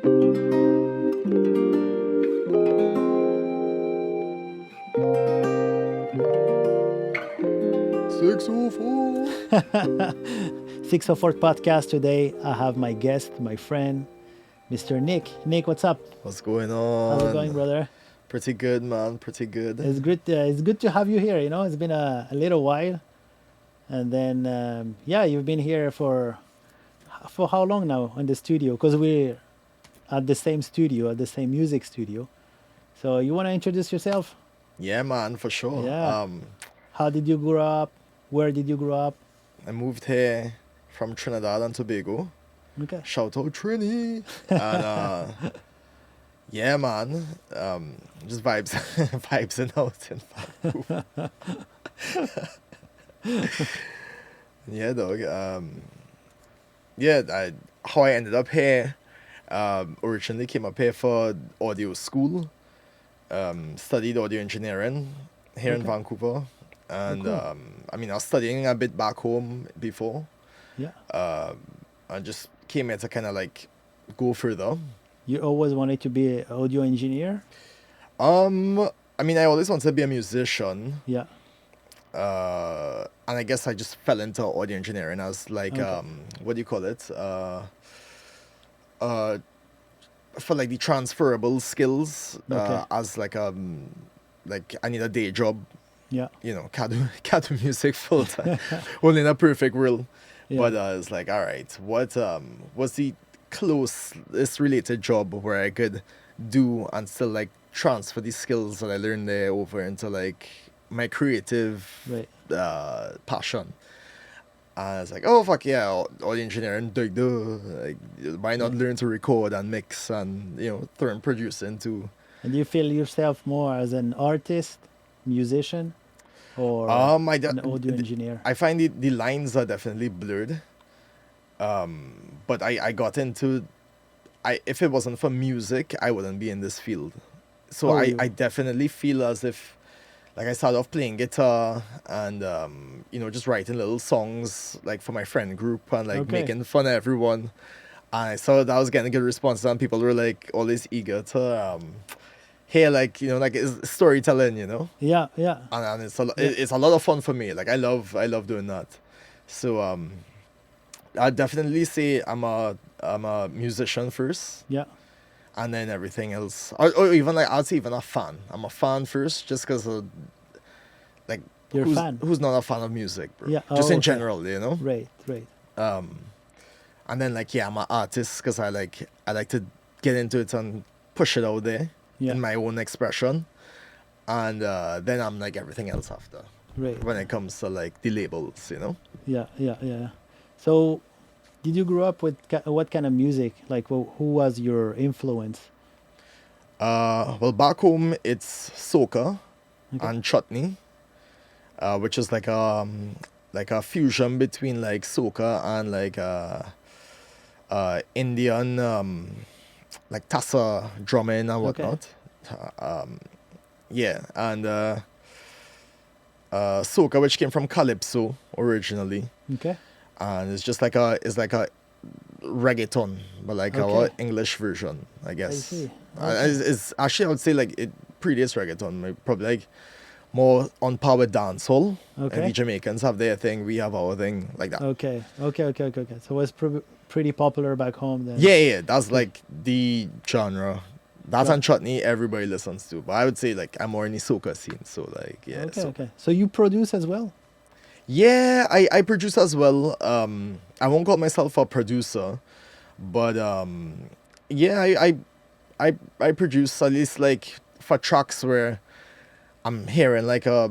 ...604 podcast today. I have my guest, my friend, Mr. Nick. Nick, what's up? What's going on? How's it going, brother? Pretty good, man. Pretty good. It's good to have you here. You know, it's been a little while, and then you've been here for how long now in the studio? Because we're at the same studio, at the same music studio. So you want to introduce yourself? Yeah, man, for sure. Yeah. How did you grow up? Where did you grow up? I moved here from Trinidad and Tobago. Okay. Shout out Trini. And yeah, man. Just vibes, vibes out in Vancouver. Yeah, dog. How I ended up here. Originally came up here for audio school. Studied audio engineering here in Vancouver. And cool. I was studying a bit back home before. Yeah. I just came here to kind of like go further. You always wanted to be an audio engineer? I always wanted to be a musician. Yeah. And I guess I just fell into audio engineering as like what do you call it? For like the transferable skills. As like I need a day job. Yeah. You know, can't do music full time. Only in a perfect world. Yeah. But it's like, all right, what's the closest related job where I could do and still like transfer the skills that I learned there over into like my creative passion. And I was like, oh fuck yeah, audio engineering, like why not learn to record and mix and throw and produce into. And do you feel yourself more as an artist, musician, or an audio engineer? I find the lines are definitely blurred. But I got into, if it wasn't for music, I wouldn't be in this field. So I definitely feel as if, like I started off playing guitar and, just writing little songs like for my friend group and like making fun of everyone. And I saw that I was getting a good response and people were like always eager to hear like, like it's storytelling, Yeah. And it's a lot of fun for me. Like I love doing that. So, I definitely say I'm a musician first. Yeah. And then everything else. Or even like I'd say even a fan. I'm a fan first just because like you're a fan. Who's not a fan of music, bro? Yeah. Just in general, Right. And then like I'm an artist because I like to get into it and push it out there in my own expression. And then I'm like everything else after. Right. When it comes to like the labels, Yeah. So, did you grow up with what kind of music? Like, who was your influence? Well, back home it's soca and chutney, which is like a fusion between like soca and like Indian like tassa drumming and whatnot. And soca, which came from calypso originally. Okay. And it's just like a reggaeton, but like our English version, I guess. I see. It's actually, I would say like it predates reggaeton, probably like more on par with dancehall. Okay. And the Jamaicans have their thing, we have our thing, like that. Okay. So it's pretty popular back home then. Yeah. That's like the genre. That and chutney everybody listens to, but I would say like I'm more in the soca scene, so like Okay. So you produce as well? Yeah, I produce as well. I won't call myself a producer, but I produce at least like for tracks where I'm hearing like a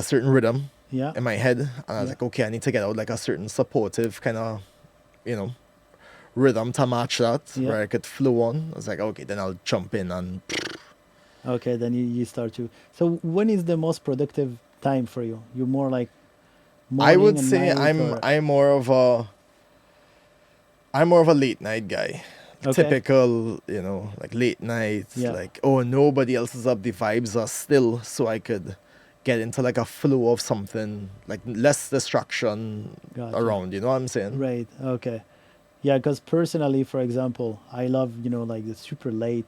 certain rhythm in my head, and I was like, okay, I need to get out like a certain supportive kind of, rhythm to match that where I could flow on. I was like, okay, then I'll jump in and. Okay, then you start to. So when is the most productive time for you? You're more like morning I would and say night, I'm more of a late night guy. Okay. Typical, like late nights, like nobody else is up, the vibes are still, so I could get into like a flow of something, like less distraction around, you know what I'm saying? Right. Okay. Yeah, because personally, for example, I love, like the super late,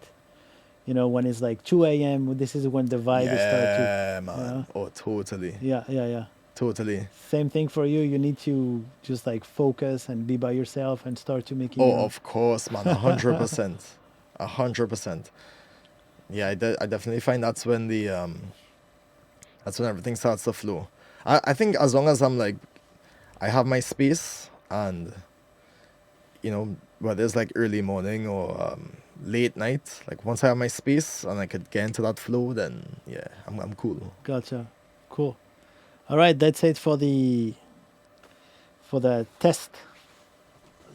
when it's like 2 a.m., this is when the vibe start to, Yeah, you man. know? Oh, totally. Yeah, yeah, yeah. Totally. Same thing for you. You need to just like focus and be by yourself and start to making Oh, your. of course, man. 100%. 100%. Yeah, I definitely find that's when everything starts to flow. I think as long as I'm like, I have my space and, whether it's like early morning or late night, like once I have my space and I could get into that flow, then yeah, I'm cool. Gotcha. Cool. All right, that's it for the test.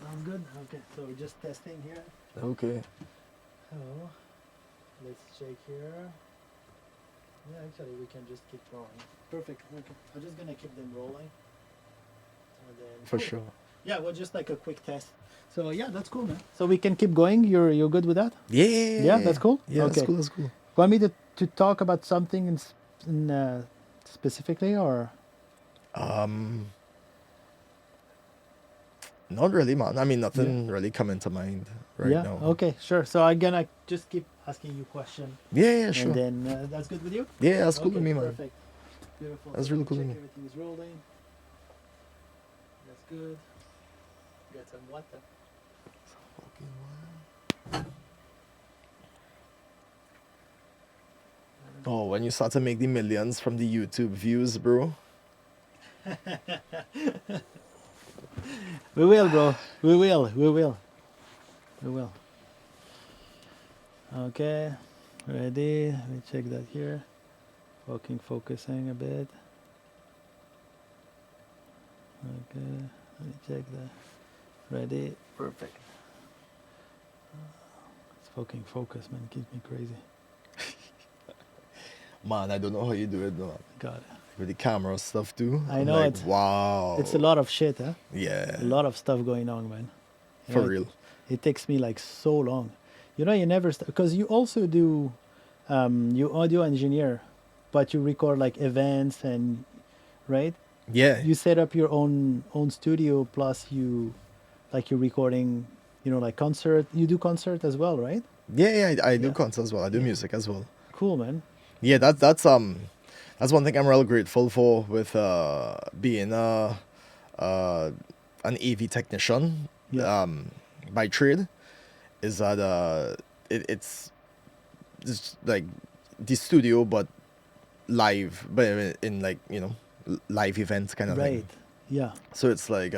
Sounds good. Okay, so we're just testing here. Okay. So let's check here. Yeah, actually, we can just keep going. Perfect. Okay, I'm just gonna keep them rolling. And then, For cool. sure. Yeah, well, just like a quick test. So yeah, that's cool, man. So we can keep going. You're good with that? Yeah. Yeah, that's cool. Yeah, Okay. that's cool. That's cool. Want me to talk about something in specifically or? Not really, man. I mean, nothing really coming to mind right Yeah. now. Okay. Sure. So I'm gonna just keep asking you questions. Yeah, sure. And then that's good with you? Yeah, that's cool Okay, with me, man. Perfect. Beautiful. That's So really let me cool with check me. everything is rolling. That's good. Got some water. Oh, when you start to make the millions from the YouTube views, bro. We will, bro. We will. We will. We will. Okay. Ready. Let me check that here. Focusing a bit. Okay. Let me check that. Ready. Perfect. It's fucking focus, man. It keeps me crazy. Man, I don't know how you do it, though. Got it. With the camera stuff, too. I I'm know like, it's- wow. It's a lot of shit, huh? Yeah. A lot of stuff going on, man. You For know, real. It takes me like so long. You never because you also do, you audio engineer, but you record like events and, right? Yeah. You set up your own studio plus you're recording, like concert. You do concert as well, right? Yeah, I do Yeah. concerts as well. I do Yeah. music as well. Cool, man. Yeah, that's one thing I'm real grateful for with being an AV technician Yeah. by trade is that it's just like the studio but live, but in like live events kind of Right. thing. Yeah. So it's like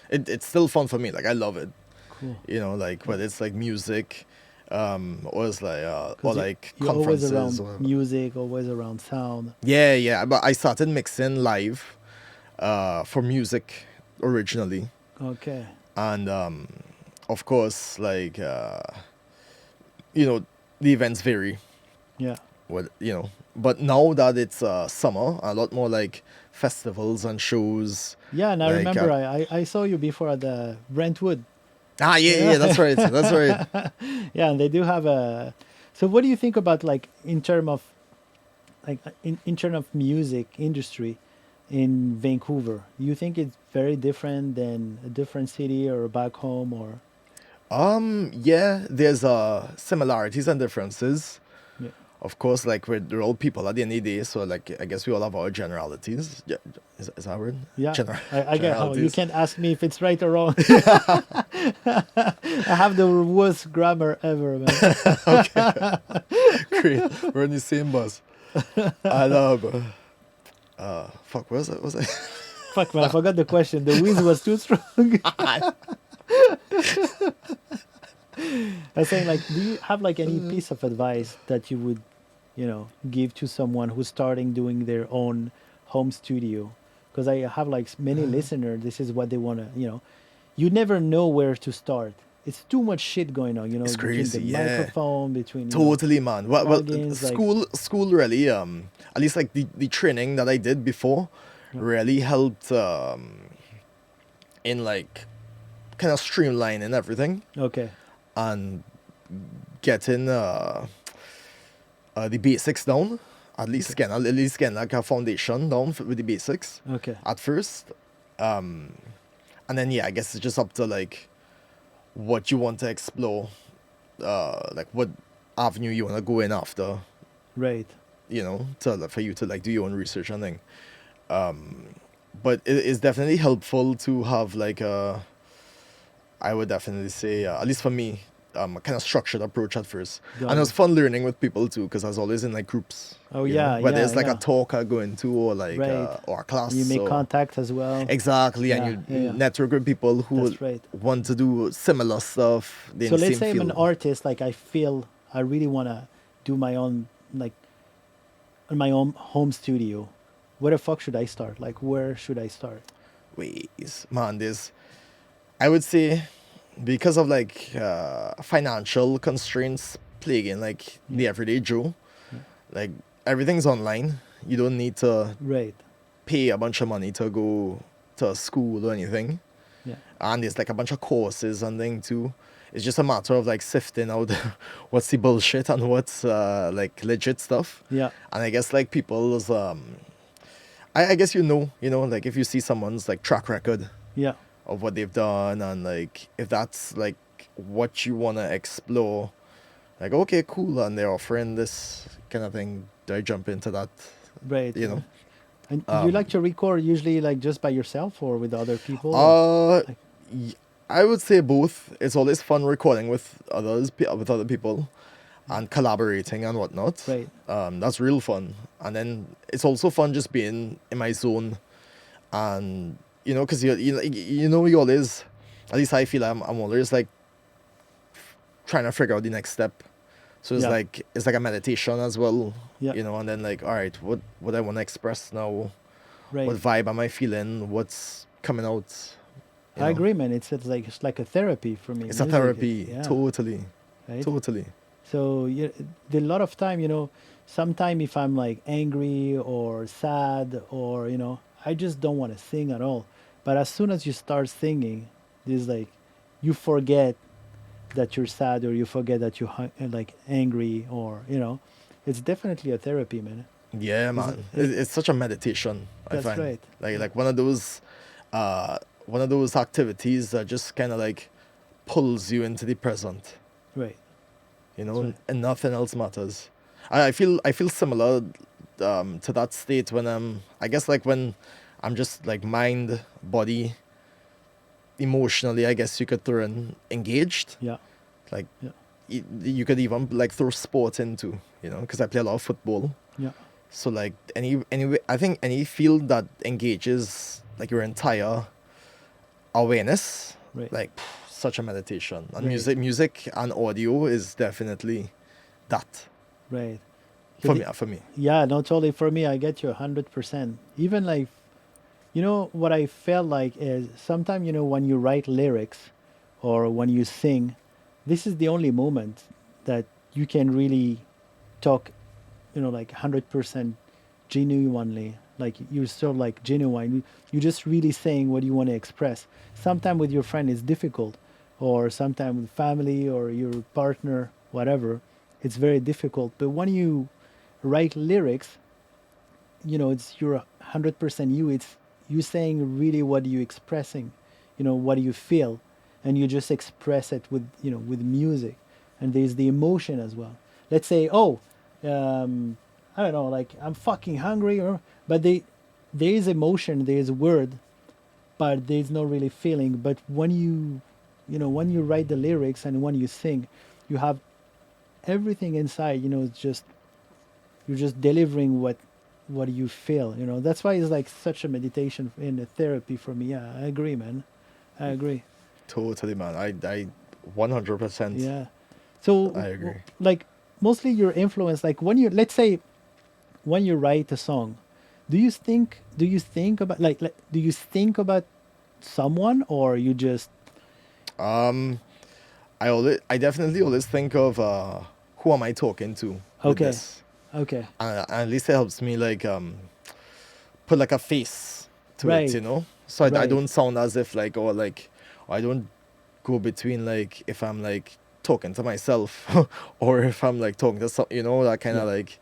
it's still fun for me. Like I love it. Cool. Like whether it's like music, or it's like or 'Cause like you're always conferences around or music, always around sound. yeah. But I started mixing live, for music originally, Okay. and of course like the events vary. Yeah. But now that it's summer, a lot more like festivals and shows. Yeah, and I Like, remember I saw you before at the Brentwood. Yeah, that's right, that's right. Yeah, and they do have a. So, what do you think about like in term of, like in term of music industry, in Vancouver? Do you think it's very different than a different city or back home or? Yeah, there's similarities and differences. Yeah. Of course, like we're all people at the end of the day, so like I guess we all have our generalities. Yeah, is that a word? Yeah, Gener- I get how you generalities. can't ask me if it's right or wrong. I have the worst grammar ever, man. Great, we're in the same bus. I love. Fuck, what was it? Was it? Fuck, man, I forgot the question. The whiz was too strong. I was saying, like, do you have like any piece of advice that you would, give to someone who's starting doing their own home studio? Because I have like many listeners. This is what they want to, you never know where to start. It's too much shit going on, It's between crazy, the yeah. microphone, between Totally, man. Well, plugins, like- school really, at least like the training that I did before, really helped in like kind of streamlining everything Okay. and getting the basics down. At least getting like a foundation down with the basics Okay. at first, and then yeah, I guess it's just up to like what you want to explore, like what avenue you want to go in after, Right. you know, for you to like do your own research and thing. But it is definitely helpful to have like I would definitely say, at least for me, a kind of structured approach at first. Got And it it. was fun learning with people too, because I was always in like groups. Oh You know, yeah, whether yeah, it's like a yeah. talk I go into or like Right. or a class. You make or contact as well. exactly, and Yeah, you yeah, yeah. network with people who That's right. want to do similar stuff. They in So the let's same say I'm an field. artist, like I feel I really want to do my own, like in my own home studio. Where the fuck should I start? Like, where should I start? Ways, man. There's, I would say, because of like financial constraints plaguing like Yeah. the everyday Joe, Yeah. like everything's online. You don't need to Right. pay a bunch of money to go to a school or anything. Yeah. And there's like a bunch of courses and thing too. It's just a matter of like sifting out what's the bullshit and what's like legit stuff. Yeah. And I guess like people's I guess you know, like if you see someone's like track record Yeah. of what they've done and like if that's like what you wanna explore, like okay, cool, and they're offering this kind of thing, do I jump into that? Right. You know? And you like to record usually like just by yourself or with other people? Like- Y- I would say both. It's always fun recording with with other people, and collaborating and whatnot. Right. That's real fun. And then it's also fun just being in my zone, and you know, because you always, at least I feel I'm always like trying to figure out the next step. So Yeah. it's like a meditation as well. Yeah. You know, and then like, all right, what I want to express now, Right. what vibe am I feeling, what's coming out. You I know? agree, man. It's like a therapy for me. It's a Music therapy, yeah, totally, right? totally. So yeah, the lot of time, sometime if I'm like angry or sad or I just don't want to sing at all. But as soon as you start singing, there's like you forget that you're sad or you forget that you're like angry or it's definitely a therapy, man. Yeah, man, it's such a meditation. I That's find right. like uh, one of those activities that just kind of like pulls you into the present. Right. You know, That's right. and nothing else matters. I feel similar to that state when I guess like when I'm just like mind, body, emotionally, I guess you could throw in engaged. Yeah. Like Yeah. you could even like throw sport into, you know, because I play a lot of football. Yeah. So like I think any field that engages like your entire awareness, Right. like such a meditation. And Right. music and audio is definitely that Right. for But me. For me, Yeah, no, totally. For me, I get you 100%. Even like, what I felt like is sometimes, when you write lyrics or when you sing, this is the only moment that you can really talk, like 100% genuinely. Like you're so like genuine. You're just really saying what you want to express. Sometimes with your friend it's difficult, or sometimes with family or your partner, whatever, it's very difficult. But when you write lyrics, it's your 100% you. It's you saying really what you expressing, what you feel, and you just express it with with music, and there's the emotion as well. Let's say, oh, I don't know, like I'm fucking hungry, but there is emotion, there is word, but there's no really feeling. But when when you write the lyrics and when you sing, you have everything inside. It's just you're just delivering what you feel. That's why it's like such a meditation in a therapy for me. Yeah, I agree, man. I agree. totally, man. I 100%. Yeah. So I agree. like mostly your influence, like when you let's say when you write a song, do you think about do you think about someone or you just I definitely always think of who am I talking to with okay. this, Okay. and at least it helps me like put like a face to it, you Right. know. So I Right. don't sound as if like or I don't go between like if I'm like talking to myself or if I'm like talking to some, you know, that kind of Yeah. like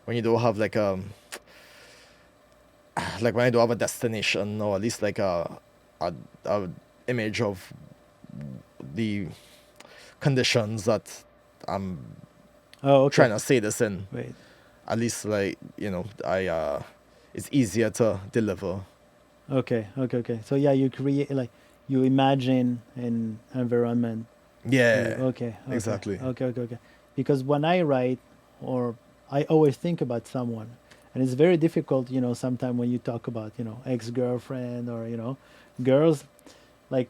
when you don't have like when I don't have a destination or at least like a image of the conditions that I'm Oh, okay. trying to say this in. Wait. At least like, I it's easier to deliver. Okay. Okay. Okay. So yeah, you create like you imagine an environment. Yeah, Okay. Okay. exactly. Okay. Okay. Okay. Because when I write, or I always think about someone, and it's very difficult, sometimes when you talk about, ex-girlfriend or girls, like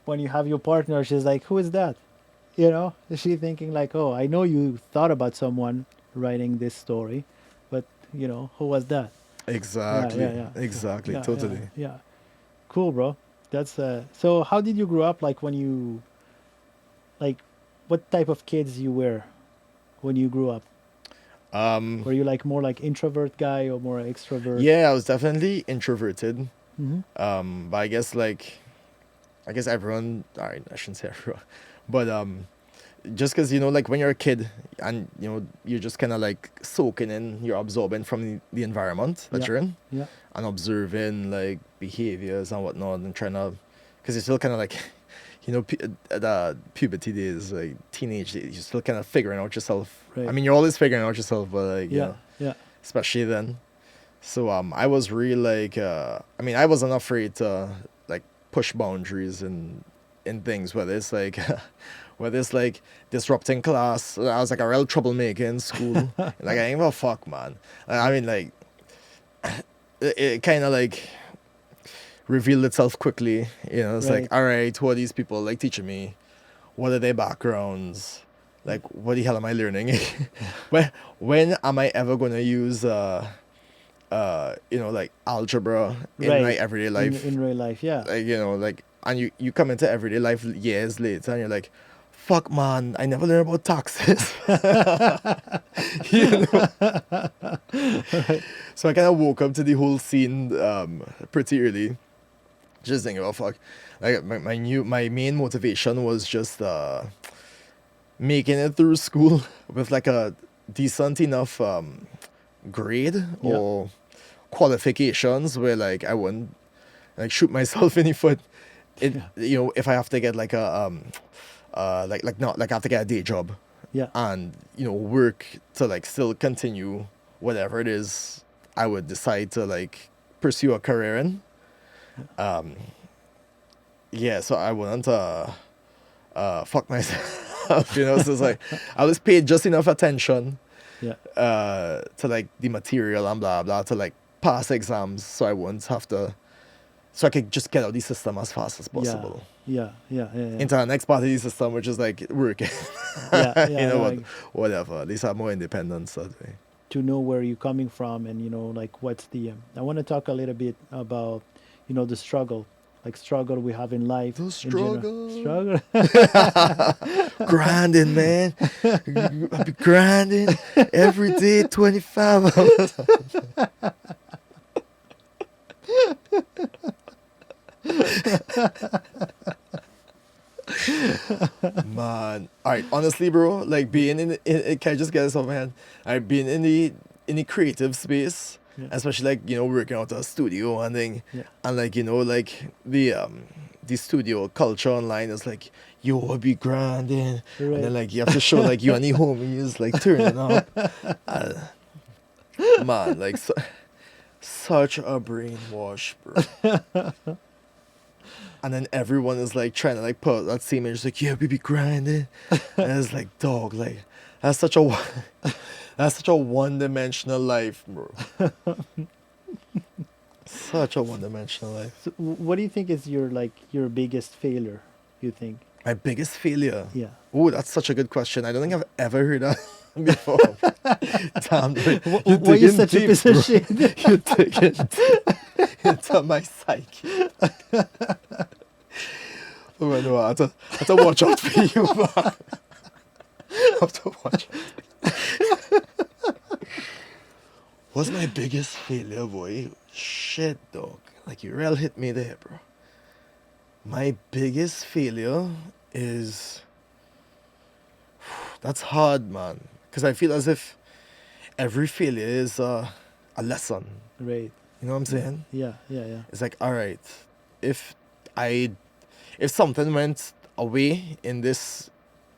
when you have your partner, she's like, "Who is that?" Is she thinking like, "Oh, I know you thought about someone writing this story, but who was that?" Yeah, Exactly. yeah, yeah. So Exactly. yeah, yeah, Totally. yeah. Cool, bro. That's so how did you grow up, like when you like what type of kids you were when you grew up? Um, Were you like more like introvert guy or more extrovert? yeah, I was definitely introverted. Mm-hmm. But I guess everyone, alright, I shouldn't say everyone, but just because like when you're a kid and you're just kind of like soaking in, you're absorbing from the environment that Yeah. you're in Yeah. and observing like behaviors and whatnot and trying to, because you're still kind of like the puberty days, like teenage days, you're still kind of figuring out yourself. I Right. mean, you're always figuring out yourself, but like Yeah. Yeah. especially then. So I was really like I mean, I wasn't afraid to like push boundaries in things, whether it's like whether it's like disrupting class. I was like a real troublemaker in school. Like I ain't give a fuck, man. I mean, like it kind of like revealed itself quickly. It's like, Right. all right, who are these people like teaching me? What are their backgrounds? Like, what the hell am I learning? when am I ever gonna use like algebra in my Right. everyday life? In real life, yeah. Like, like, and you come into everyday life years later and you're like, fuck, man, I never learned about taxes. you know? So I kind of woke up to the whole scene pretty early, just thinking, oh fuck, like my main motivation was just making it through school with like a decent enough grade Yeah. or qualifications where like I wouldn't like shoot myself in the foot. Yeah. If I have to get like a like not like I have to get a day job Yeah. and work to like still continue whatever it is I would decide to like pursue a career in. Yeah, so I wouldn't fuck myself. So it's like I was paid just enough attention Yeah. to like the material and blah blah to like pass exams, so I wouldn't have to, so I could just get out of the system as fast as possible Yeah. Yeah. Yeah. Yeah. into the next part of the system, which is like working. Yeah. Yeah. Yeah. What, Like, whatever. At least have more independence that way. to know where you're coming from, and like what's the I want to talk a little bit about the struggle, like struggle we have in life The in general. Struggle. Grinding, man. I be grinding every day, 25 hours. Man, all right. Honestly, bro, like being can I just get this off my hand? I've been in the creative space, Yeah. especially like working out a studio and thing, Yeah. and like like the studio culture online is like I be grinding, and Right. then like you have to show like you and the homies like turning up. Uh, man, like such a brainwash, bro. And then everyone is like trying to like put that same image, like, yeah, we be grinding. And it's like, dog, like that's such a that's such a one-dimensional life, bro. Such a one-dimensional life. So what do you think is your biggest failure? You think? My biggest failure. Yeah. Oh, that's such a good question. I don't think I've ever heard that before. Damn, Why you such a piece of shit? You're digging into my psyche. Oh, no, I have to watch out for you, man. I have to watch out. What's my biggest failure, boy? Shit, dog. Like, you real hit me there, bro. My biggest failure is... That's hard, man. Because I feel as if every failure is a lesson. Right. You know what I'm saying? Yeah. Yeah. Yeah. It's like, all right, if something went away in this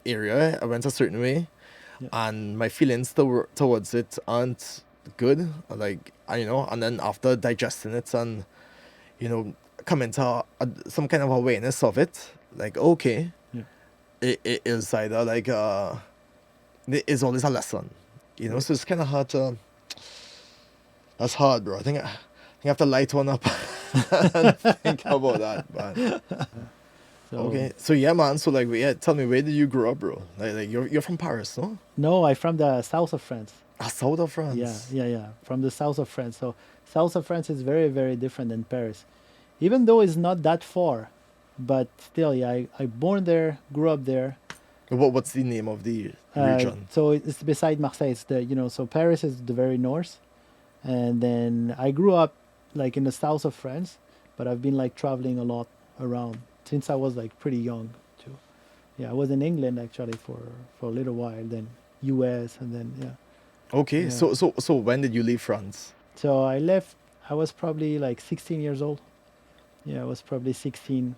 area. I went a certain way, Yeah. and my feelings towards it aren't good. Like, and then after digesting it and coming to some kind of awareness of it, like, okay, Yeah. it is either like it is always a lesson, Right. So it's kind of hard to. That's hard, bro. I have to light one up and think about that, man. So Okay, so yeah, man. So like, yeah, tell me, where did you grow up, bro? Like you're from Paris, no? no, I'm from the south of France. Ah, south of Yeah, France. yeah, yeah. From the south of France. So south of France is very, very different than Paris. Even though it's not that far, but still, yeah, I born there, grew up there. What's the name of the region? So it's beside Marseille. It's so Paris is the very north, and then I grew up like in the south of France, but I've been like traveling a lot around since I was like pretty young too. Yeah, I was in England actually for a little while, then U.S. and then yeah. Okay, Yeah. so when did you leave France? So I left. I was probably like 16 years old. Yeah, I was probably 16.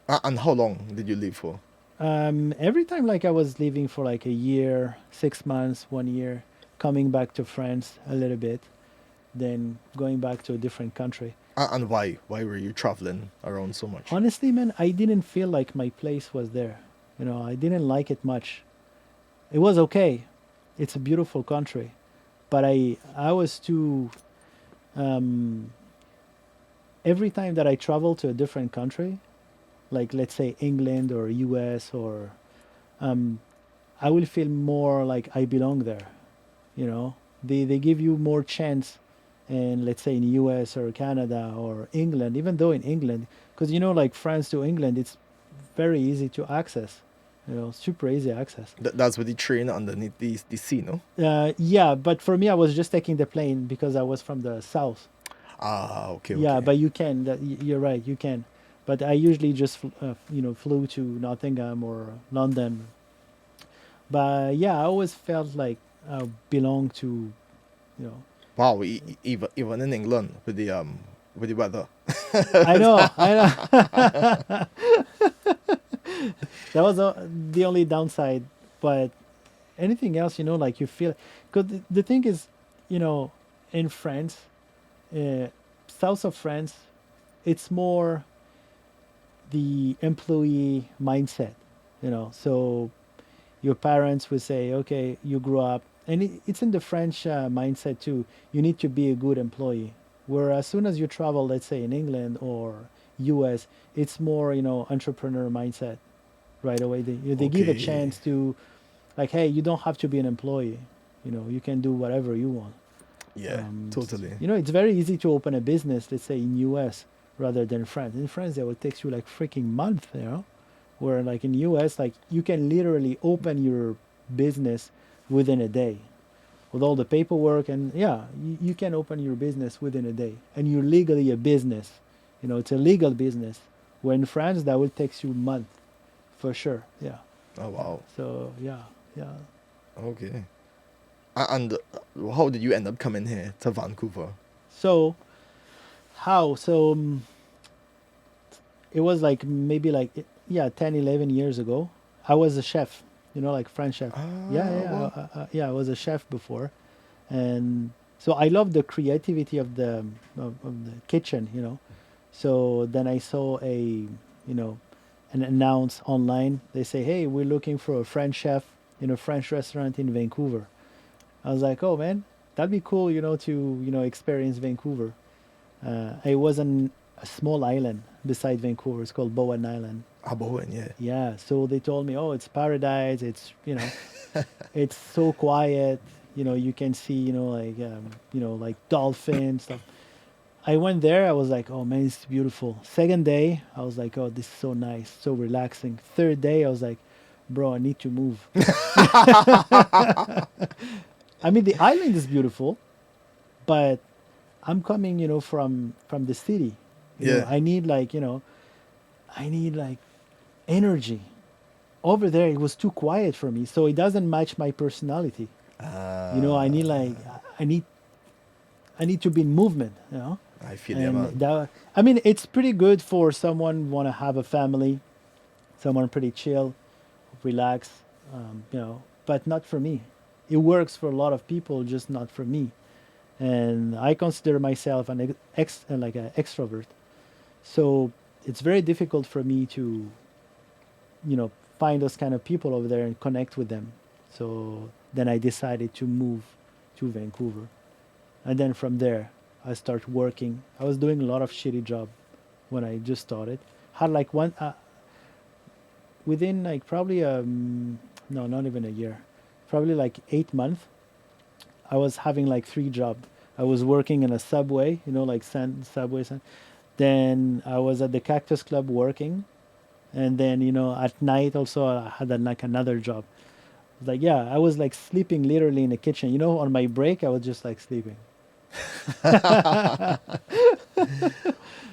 And how long did you leave for? Every time like I was leaving for like a year, 6 months, 1 year, coming back to France a little bit, then going back to a different country. And why? Why were you traveling around so much? Honestly, man, I didn't feel like my place was there. I didn't like it much. It was okay. It's a beautiful country, but I was too. Um, every time that I travel to a different country, like let's say England or US or um, I will feel more like I belong there. They give you more chance, and let's say in US or Canada or England, even though in England, because like France to England, it's very easy to access. Super easy access. That's with the train underneath the sea, no? Yeah, but for me, I was just taking the plane because I was from the south. Ah, okay, Yeah, okay. but you can. You're right. You can. But I usually just flew to Nottingham or London. But yeah, I always felt like I belonged to, you know. Wow, even in England with the weather. I know. I know. That was the only downside. But anything else, like you feel. Because the thing is, in France, uh, south of France, it's more the employee mindset, So your parents would say, okay, you grew up, and it's in the French mindset too. You need to be a good employee. Where as soon as you travel, let's say in England or US, it's more, entrepreneur mindset right away. They give a Okay. chance to, like, hey, you don't have to be an employee. You can do whatever you want. Yeah, totally. It's very easy to open a business, let's say in US rather than France. In France, it would take you like freaking month, where like in US, like you can literally open your business within a day with all the paperwork, and yeah, you can open your business within a day, and you're legally a business. It's a legal business. Where in France, that will take you a month for sure. Yeah. Oh wow. So yeah, yeah. Okay. And how did you end up coming here to Vancouver? So how? So it was like maybe like yeah 10, 11 years ago. I was a chef, like French chef. Yeah, Ah, yeah, wow. yeah. I was a chef before, and so I love the creativity of the kitchen. So then I saw an announce online. They say, hey, we're looking for a French chef in a French restaurant in Vancouver. I was like, oh man, that'd be cool, to experience Vancouver. I was on a small island beside Vancouver. It's called Bowen Island. Bowen, yeah. Yeah. So they told me, oh, it's paradise. It's it's so quiet. You can see like dolphins stuff. I went there. I was like, oh man, it's beautiful. Second day, I was like, oh, this is so nice, so relaxing. Third day, I was like, bro, I need to move. I mean, the island is beautiful, but I'm coming, from the city. Yeah. I need like energy. Over there, it was too quiet for me, so it doesn't match my personality. I need like I need to be in movement. I feel you, And man. that, I mean, it's pretty good for someone want to have a family, someone pretty chill, relax, you know, but not for me. It works for a lot of people, just not for me. And I consider myself an like an extrovert, so it's very difficult for me to, you know, find those kind of people over there and connect with them. So then I decided to move to Vancouver, and then from there I start working. I was doing a lot of shitty job when I just started. Had like one within like probably no, not even a year, probably like 8 months. I was having like three jobs. I was working in a subway, you know, like subway. Then I was at the Cactus Club working, and then you know at night also I had like another job. Like yeah, I was like sleeping literally in the kitchen. You know, on my break I was just like sleeping.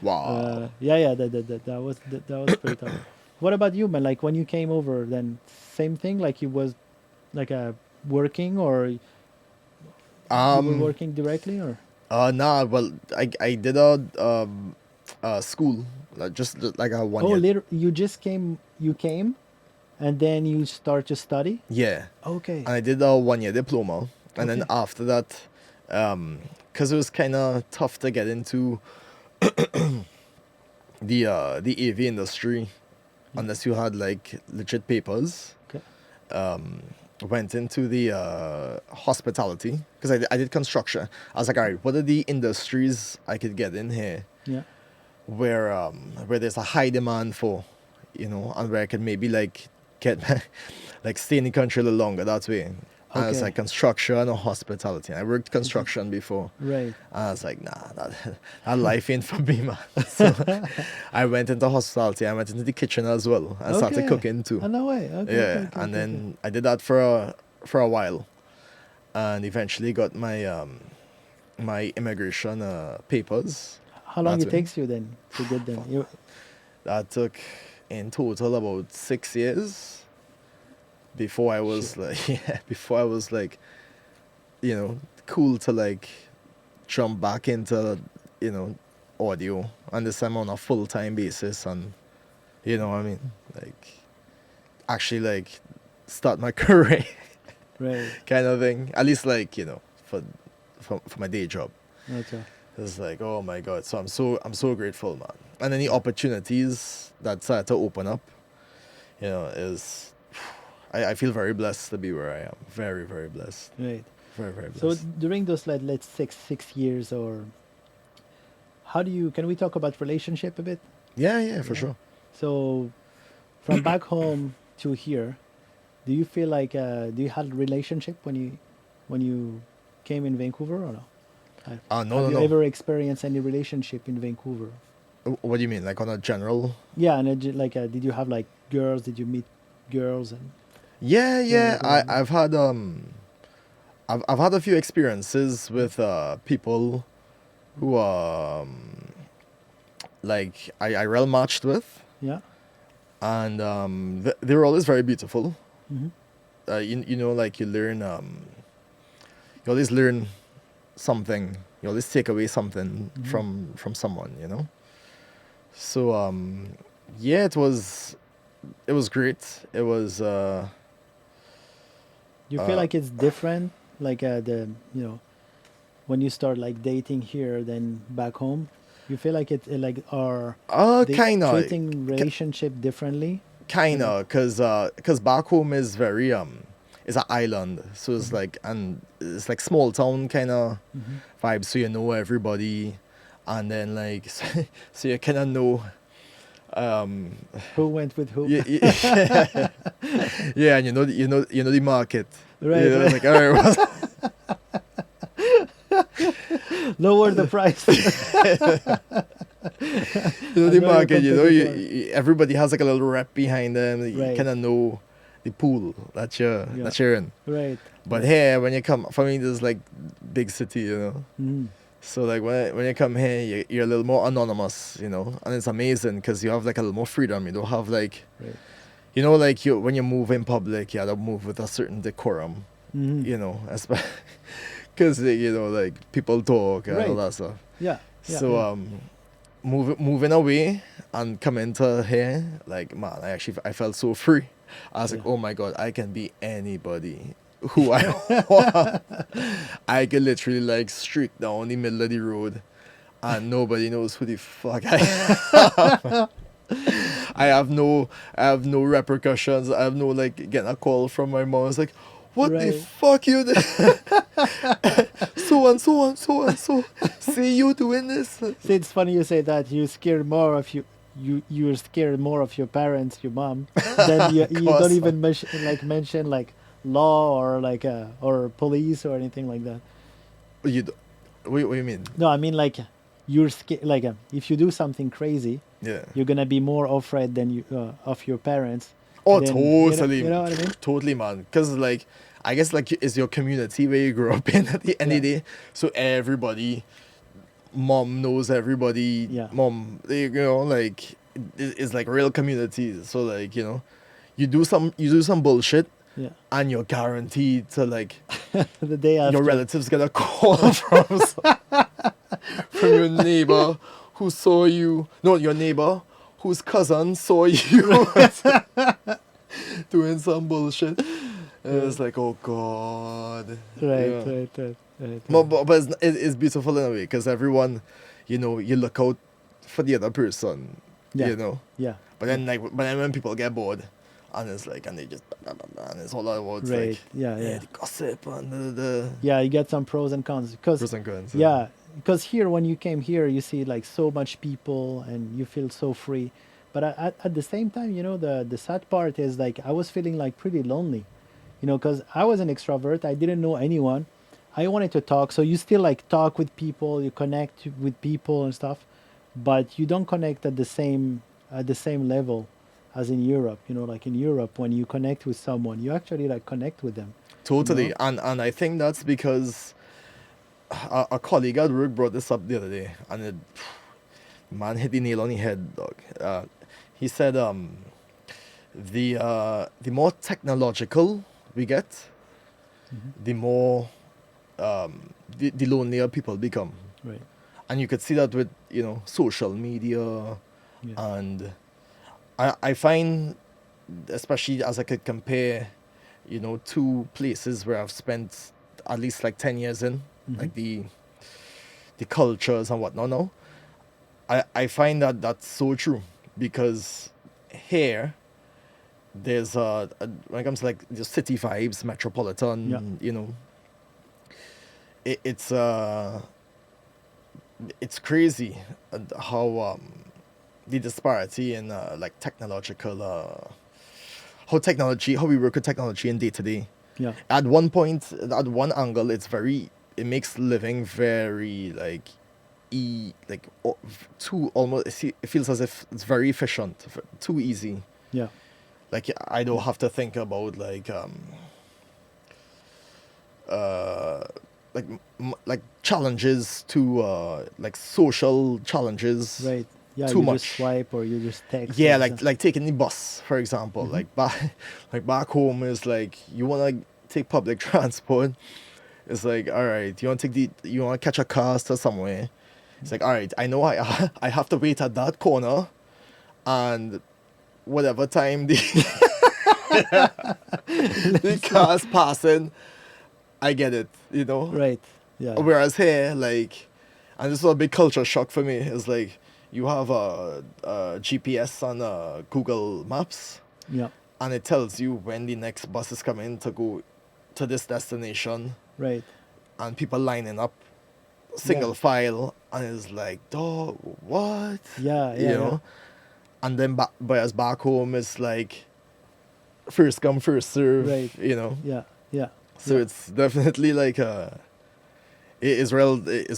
Wow. Yeah, yeah, that was pretty tough. What about you, man? Like when you came over, then same thing. Like you was like a working, or you were Um. working directly, or Nah. Well, I did school, like just like a one oh, year. you just came. You came, and then you start to study. Yeah. Okay, And I did a 1 year diploma, and then okay, after that, because it was kind of tough to get into the AV industry yeah, unless you had like legit papers. okay, Went into the hospitality because I did construction. I was like, all right, what are the industries I could get in here yeah, where there's a high demand for, you know, and where I could maybe like get like stay in the country a little longer that way. And I was like okay, construction or hospitality. I worked okay, construction before. right, And I was like, nah, that life ain't for me, man. So I went into hospitality. I went into the kitchen as well. I started okay. cooking too. Oh, no way. Okay, okay, Yeah, okay, and okay, okay. then I did that for a while, and eventually got my my immigration papers. How long That's it way. takes you then to get them? You That took in total about 6 years before I shit. was like yeah, before I was like, you know, cool to like jump back into, you know, audio, and this time on a full time basis, and you know what I mean, like actually like start my career Right. kind of thing. At least like, you know, for my day job. Okay. It's like, oh my god. So I'm so grateful, man. And any opportunities that start to open up, you know, is I feel very blessed to be where I am. Very, very blessed. Right. Very, very So blessed. during those like let's 6 years, or how do you, can we talk about relationship a bit? Yeah, yeah, for Yeah. sure. So from back home to here, do you feel like do you had a relationship when you came in Vancouver, or no? No, Have no, you no. ever experienced any relationship in Vancouver? What do you mean? Like on a general? Yeah, and like did you have like girls? Did you meet girls and Yeah, things yeah. like that? I've had I've had a few experiences with people who like I real matched with, Yeah. and they were always very beautiful. Mm-hmm. You know, like you always learn something. You always take away something Mm-hmm. from someone. You know. So yeah, it was great. It was You feel uh like it's different, like the you know when you start like dating here than back home. You feel like like are they kind of treating relationship differently? kind Than, of cause back home is very it's an island, so it's mm-hmm. like, and it's like small town kind of Mm-hmm. vibe, so you know everybody, and then like so you kind of know um Who went with who? yeah, yeah, and you know the market, you Right, know, it's right. like, all right, Lower the price. you know I the know your market, you know, competitor. everybody has like a little rep behind them. You Right. kind of know the pool that Yeah. you're in. Right. But Right. here, when you come, for me, there's like big city, you know. Mm-hmm. So like when you come here, you're a little more anonymous, you know, and it's amazing because you have like a little more freedom. You don't have like, Right. you know, like you when you move in public, you have to move with a certain decorum, Mm-hmm. you know, because you know, like people talk and all Right. that stuff. Yeah. Yeah. So Yeah. moving away, and come into here, like, man, I felt so free. I was like, Yeah. oh my God, I can be anybody who I want. I can literally like streak down the middle of the road and nobody knows who the fuck I am. I have no repercussions. I have no like getting a call from my mom. It's like, what the Right. fuck you did? So and so and so and so. See you doing this. See, it's funny you say that. You scared more of you're scared more of your parents, your mom, than you don't Course. even mention like law or like or police or anything like that. You do, what do you mean? No, I mean like you're scared. Like if you do something crazy, Yeah. you're gonna be more afraid than you of your parents. Oh, Then, totally. You know what I mean? Totally, man. Because, like, I guess, like, it's your community where you grew up in at the end of the day. So everybody, mom knows everybody. Yeah. Mom, you know, like, it's like real community. So, like, you know, you do some bullshit Yeah. and you're guaranteed to, like, The day after. your relatives get a call from your neighbor who saw you. No, your neighbor whose cousin saw you doing some bullshit. And it's like, oh God. Right, Yeah. right. But it's beautiful in a way because everyone, you know, you look out for the other person, Yeah. you know. Yeah. But then when people get bored, and it's like, and they just, and it's all about Right. like, Yeah. the gossip and the Yeah, you get some pros and cons because pros and cons. yeah, because here when you came here, you see like so much people and you feel so free. But at the same time, you know, the sad part is like I was feeling like pretty lonely, you know, because I was an extrovert. I didn't know anyone. I wanted to talk, so you still like talk with people, you connect with people and stuff, but you don't connect at the same level as in Europe. You know, like in Europe, when you connect with someone, you actually like connect with them. Totally, No? and I think that's because a colleague at work brought this up the other day, and it, man, hit the nail on the head, dog. He said, the more technological we get, the more the lonelier people become, Right. and you could see that with, you know, social media, Yeah. and I find, especially as I could compare, you know, two places where I've spent at least like 10 years in, like the cultures and whatnot now, I find that that's so true because here there's when it comes to like the city vibes, metropolitan, Yeah. you know, it's crazy how the disparity in like technological how we work with technology in day to day. Yeah. At one point, at one angle, it makes living very like too almost, it feels as if it's very efficient, too easy. Yeah. Like I don't have to think about like like challenges to like social challenges. Right. Yeah. Too You much. just swipe or you just text. Yeah, or like something. like taking the bus, for example. Like back home is like you wanna take public transport. It's like, all right, you wanna catch a car to somewhere. It's like, all right, I know I have to wait at that corner, and whatever time the the car's passing, I get it, you know. Right. Yeah. Whereas here, like, and this was a big culture shock for me. It's like you have a GPS on Google Maps, Yeah. and it tells you when the next bus is coming to go to this destination, Right. and people lining up, single file, and it's like, dog, what? Yeah. Yeah. You Yeah. know. And then whereas back home, it's like first come first serve. Right. You know. Yeah. Yeah. So Yeah. it's definitely like it's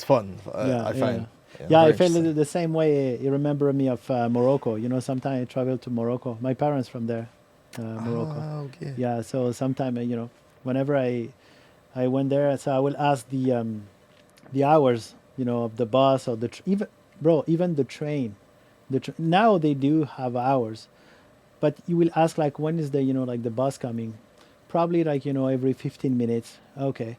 fun. I find. Yeah, I very felt interesting. the same way. You remember me of Morocco. You know, sometimes I travel to Morocco. My parents from there, Morocco. Ah, okay. Yeah, so sometime you know, whenever I went there, so I will ask the hours, you know, of the bus or even the train. Now they do have hours, but you will ask like when is the like the bus coming? Probably like every 15 minutes. Okay.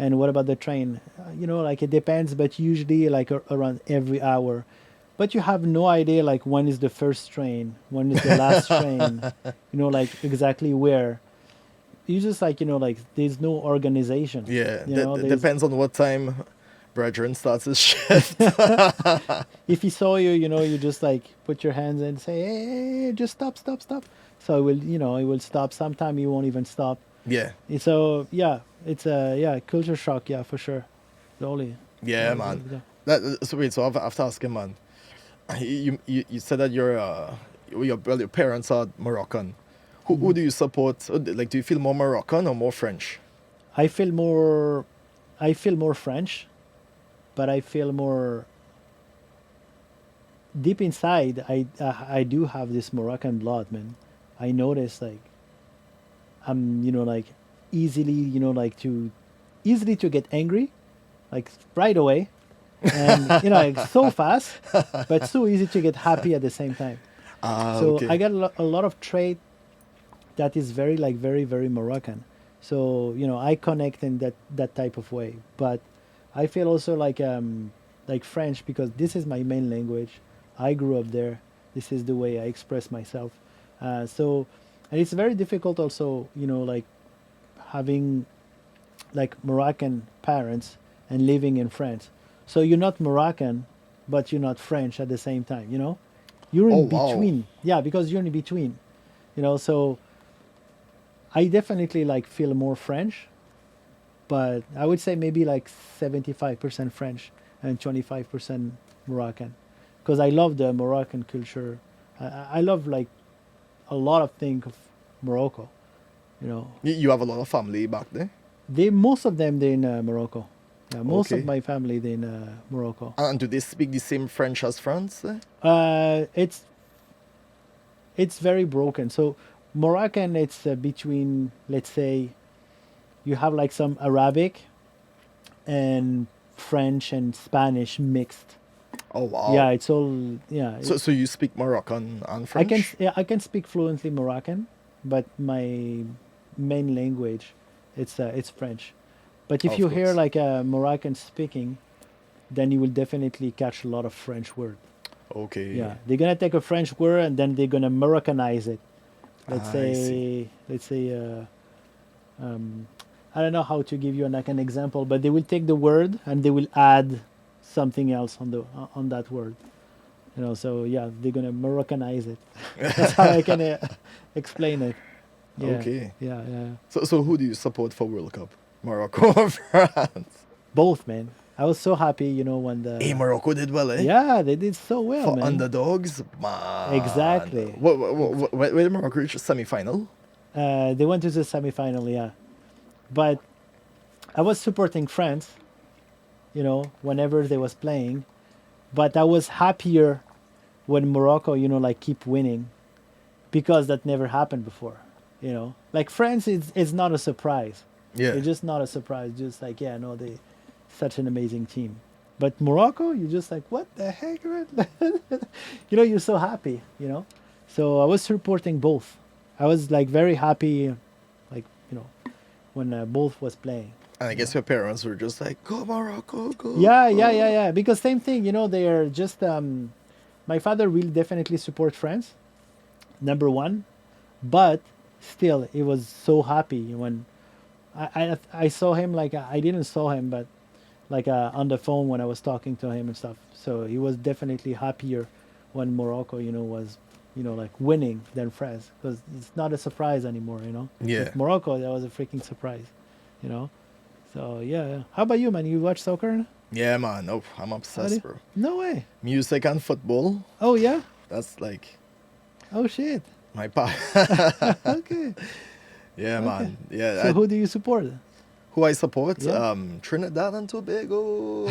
And what about the train? Like it depends, but usually like around every hour. but you have no idea like when is the first train, when is the last train, like exactly where. You just like like there's no organization. Yeah, There's depends on what time Brethren starts his shift. if he saw you, you just like put your hands in and say, hey, just stop, stop, stop. So it will, it will stop. Sometime he won't even stop. Yeah. So yeah, it's a culture shock. Yeah, for sure. The only. Yeah, man. So wait, so I have to ask him, man. You said that your parents are Moroccan. Who do you support? Like, do you feel more Moroccan or more French? I feel more French, but I feel more deep inside. I do have this Moroccan blood, man. I notice like I'm like easily easily to get angry, like right away, and like so fast, but so easy to get happy at the same time. So Okay. I got a lot of trait that is very very Moroccan. So I connect in that type of way. But I feel also like French because this is my main language. I grew up there. This is the way I express myself. So and it's very difficult also like having like Moroccan parents and living in France. So you're not Moroccan, but you're not French at the same time. You're Oh, in wow. between. Yeah, because you're in between. So I definitely like feel more French, but I would say maybe like 75% French and 25% Moroccan, because I love the Moroccan culture. I love like a lot of things of Morocco. You know, You have a lot of family back there? most of them they're in Morocco. Yeah, most of Okay. my family they're in Morocco. And do they speak the same French as France? It's very broken. So Moroccan, it's between, let's say, you have like some Arabic and French and Spanish mixed. Oh, wow. Yeah, it's all yeah. So you speak Moroccan and I French? I can speak fluently Moroccan, but my main language it's French. But if Of you hear course. like a Moroccan speaking, then you will definitely catch a lot of French word. Okay. Yeah, they're gonna take a French word and then they're gonna Moroccanize it. I see. Let's say, I don't know how to give you like an example, but they will take the word and they will add something else on that word. So yeah, they're gonna Moroccanize it. That's how I can explain it. Yeah, Okay. yeah. So who do you support for World Cup? Morocco or France? Both, man. I was so happy, when Hey, the Morocco did well, eh? yeah they did so well, For man. underdogs, man. Exactly. Where did Morocco reach the semi-final? They went to the semifinal, yeah. But I was supporting France, whenever they was playing. But I was happier when Morocco, like keep winning, because that never happened before. Like France is not a surprise. Yeah. It's just not a surprise. Just like yeah, no, they such an amazing team. But Morocco, you're just like what the heck, man? You're so happy. So I was supporting both. I was like very happy, like when both was playing. And I guess your parents were just like, go Morocco, go. Yeah. Because same thing, they are just. My father will definitely support France, number one, but still, he was so happy when I saw him. Like I didn't saw him, but like on the phone when I was talking to him and stuff. So he was definitely happier when Morocco, was, like winning than France, because it's not a surprise anymore. Yeah. With Morocco, that was a freaking surprise. You know. So yeah. How about you, man? You watch soccer? Yeah, man. Oh, I'm How do obsessed, you- bro. No way. Music and football. Oh yeah. That's like Oh shit. my pa. Okay. Yeah, Okay. man. Yeah. So who do you support? Who I support? Yeah. Trinidad and Tobago.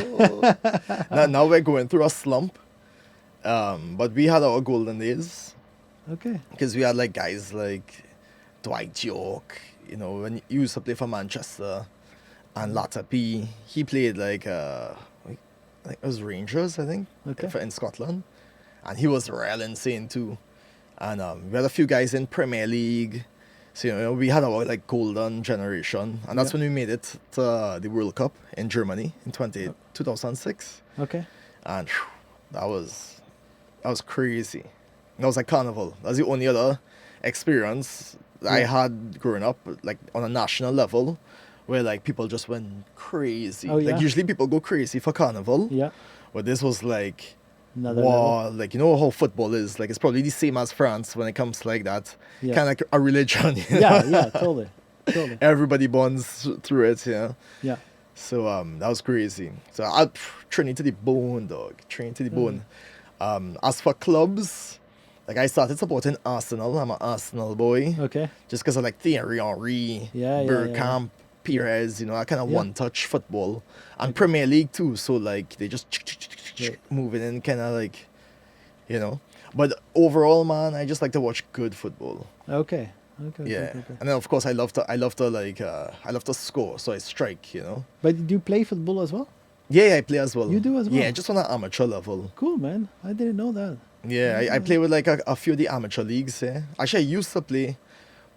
now we're going through a slump. But we had our golden days Okay. because we had like guys like Dwight York. When he used to play for Manchester, and Latapi. He played like it was Rangers, I think, Okay. in Scotland, and he was real insane too. And we had a few guys in Premier League. So we had our like golden generation, and that's Yeah. when we made it to the World Cup in Germany in 2006. Okay. And phew, that was That was crazy. That was like carnival. That's the only other experience I Yeah. had growing up, like on a national level, where like people just went crazy. Oh Like yeah. usually people go crazy for carnival, Yeah. but this was like, Another level. wow, like you know how football is. Like it's probably the same as France when it comes to like that, Yeah. kind of like a religion. You Yeah. know? Yeah. Totally. Totally. Everybody bonds through it. Yeah. Yeah. So that was crazy. So I train to the bone, dog. Train to the Totally. bone. As for clubs, like I started supporting Arsenal. I'm an Arsenal boy. Okay. Just because I like Thierry Henry, Yeah. Yeah. Yeah. Yeah. Bergkamp, Perez, you know, that kind of Yeah. one-touch football. And Okay. Premier League too. So like they just Great. moving in kind of like, you know. But overall, man, I just like to watch good football. Okay. Okay. Okay. Yeah. Okay. Okay. And then of course I love to like I love to score, so I strike, you know. But do you play football as well? Yeah, I play as well. You do as well? Yeah, just on an amateur level. Cool, man. I didn't know that. Yeah, I play with like a few of the amateur leagues. Yeah. Actually, I used to play